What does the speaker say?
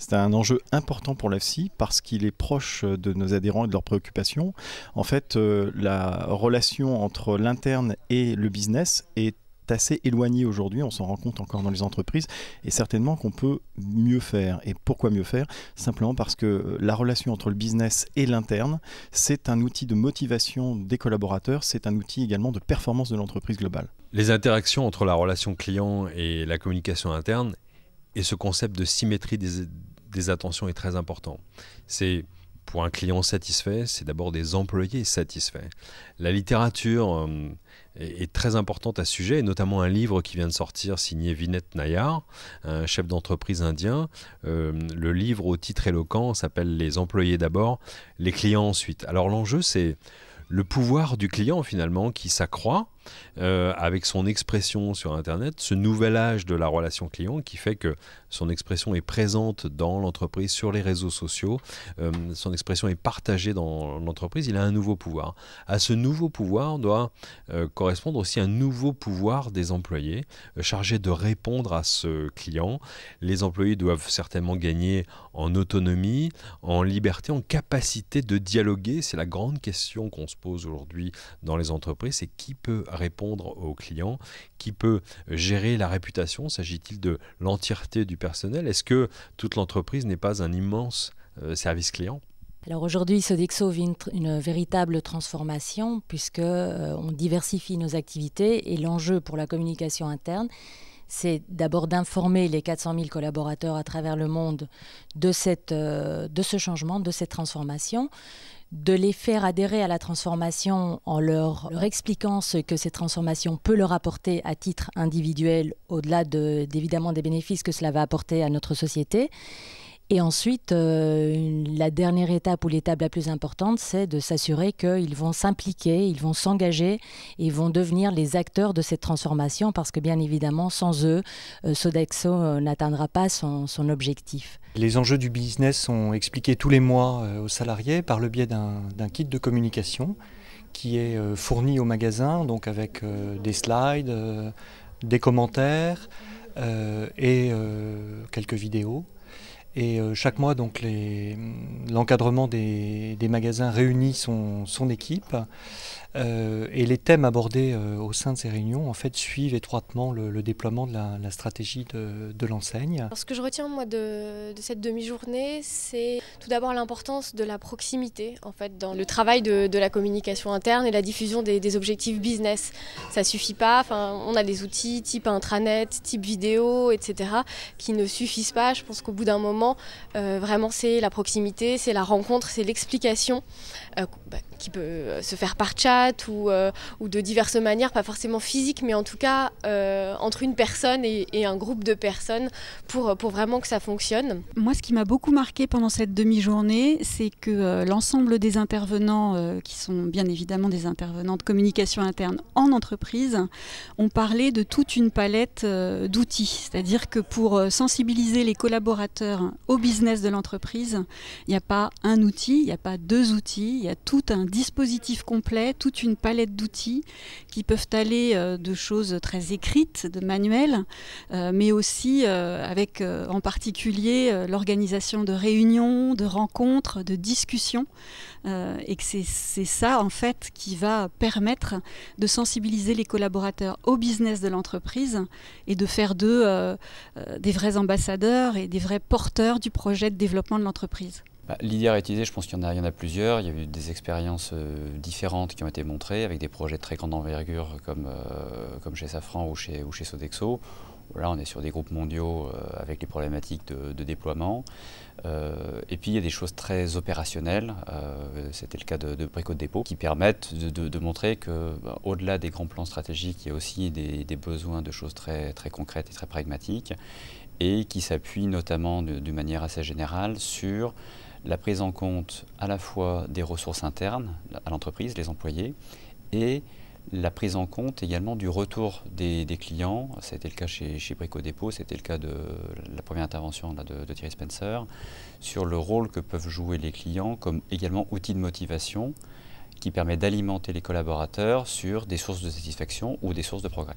C'est un enjeu important pour l'AFSI parce qu'il est proche de nos adhérents et de leurs préoccupations. En fait, la relation entre l'interne et le business est assez éloignée aujourd'hui, on s'en rend compte encore dans les entreprises, et certainement qu'on peut mieux faire. Et pourquoi mieux faire? Simplement parce que la relation entre le business et l'interne, c'est un outil de motivation des collaborateurs, c'est un outil également de performance de l'entreprise globale. Les interactions entre la relation client et la communication interne et ce concept de symétrie des attentions est très important. C'est pour un client satisfait, c'est d'abord des employés satisfaits. La littérature est très importante à ce sujet, et notamment un livre qui vient de sortir signé Vinay Nayar, un chef d'entreprise indien. Le livre au titre éloquent s'appelle « Les employés d'abord, les clients ensuite ». Alors l'enjeu, c'est le pouvoir du client finalement qui s'accroît avec son expression sur Internet, ce nouvel âge de la relation client qui fait que son expression est présente dans l'entreprise, sur les réseaux sociaux, son expression est partagée dans l'entreprise, il a un nouveau pouvoir. À ce nouveau pouvoir doit correspondre aussi un nouveau pouvoir des employés chargés de répondre à ce client. Les employés doivent certainement gagner en autonomie, en liberté, en capacité de dialoguer. C'est la grande question qu'on se pose aujourd'hui dans les entreprises, c'est qui peut répondre aux clients, qui peut gérer la réputation? S'agit-il de l'entièreté du personnel? Est-ce que toute l'entreprise n'est pas un immense service client? Alors aujourd'hui, Sodexo vit une véritable transformation puisque on diversifie nos activités et l'enjeu pour la communication interne, c'est d'abord d'informer les 400 000 collaborateurs à travers le monde de ce changement, de cette transformation, de les faire adhérer à la transformation en leur expliquant ce que cette transformation peut leur apporter à titre individuel, au-delà évidemment des bénéfices que cela va apporter à notre société. Et ensuite, la dernière étape ou l'étape la plus importante, c'est de s'assurer qu'ils vont s'impliquer, ils vont s'engager et vont devenir les acteurs de cette transformation parce que bien évidemment, sans eux, Sodexo n'atteindra pas son objectif. Les enjeux du business sont expliqués tous les mois aux salariés par le biais d'un kit de communication qui est fourni au magasin, donc avec des slides, des commentaires et quelques vidéos. Et chaque mois, donc, l'encadrement des magasins réunit son équipe et les thèmes abordés au sein de ces réunions en fait, suivent étroitement le déploiement de la stratégie de l'enseigne. Ce que je retiens moi, de cette demi-journée, c'est tout d'abord l'importance de la proximité en fait, dans le travail de la communication interne et la diffusion des objectifs business. Ça ne suffit pas, on a des outils type intranet, type vidéo, etc. qui ne suffisent pas. Je pense qu'au bout d'un moment, vraiment c'est la proximité, c'est la rencontre, c'est l'explication qui peut se faire par chat ou de diverses manières, pas forcément physiques, mais en tout cas entre une personne et un groupe de personnes pour vraiment que ça fonctionne. Moi, ce qui m'a beaucoup marqué pendant cette demi-journée, c'est que l'ensemble des intervenants, qui sont bien évidemment des intervenants de communication interne en entreprise, ont parlé de toute une palette d'outils. C'est-à-dire que pour sensibiliser les collaborateurs au business de l'entreprise, il n'y a pas un outil, il n'y a pas deux outils, il y a tout un dispositif complet, toute une palette d'outils qui peuvent aller de choses très écrites, de manuels, mais aussi avec en particulier l'organisation de réunions, de rencontres, de discussions, et que c'est ça en fait qui va permettre de sensibiliser les collaborateurs au business de l'entreprise et de faire d'eux des vrais ambassadeurs et des vrais porteurs du projet de développement de l'entreprise. L'idée à réutiliser, je pense qu'il y en a plusieurs. Il y a eu des expériences différentes qui ont été montrées avec des projets de très grande envergure comme chez Safran ou chez Sodexo. Là, on est sur des groupes mondiaux avec les problématiques de déploiement. Et puis, il y a des choses très opérationnelles. C'était le cas de Brico Dépôt qui permettent de montrer qu'au-delà des grands plans stratégiques, il y a aussi des besoins de choses très, très concrètes et très pragmatiques et qui s'appuient notamment de manière assez générale sur la prise en compte à la fois des ressources internes à l'entreprise, les employés, et la prise en compte également du retour des clients. C'était le cas chez Brico Dépôt, c'était le cas de la première intervention là, de Thierry Spencer, sur le rôle que peuvent jouer les clients comme également outil de motivation qui permet d'alimenter les collaborateurs sur des sources de satisfaction ou des sources de progrès.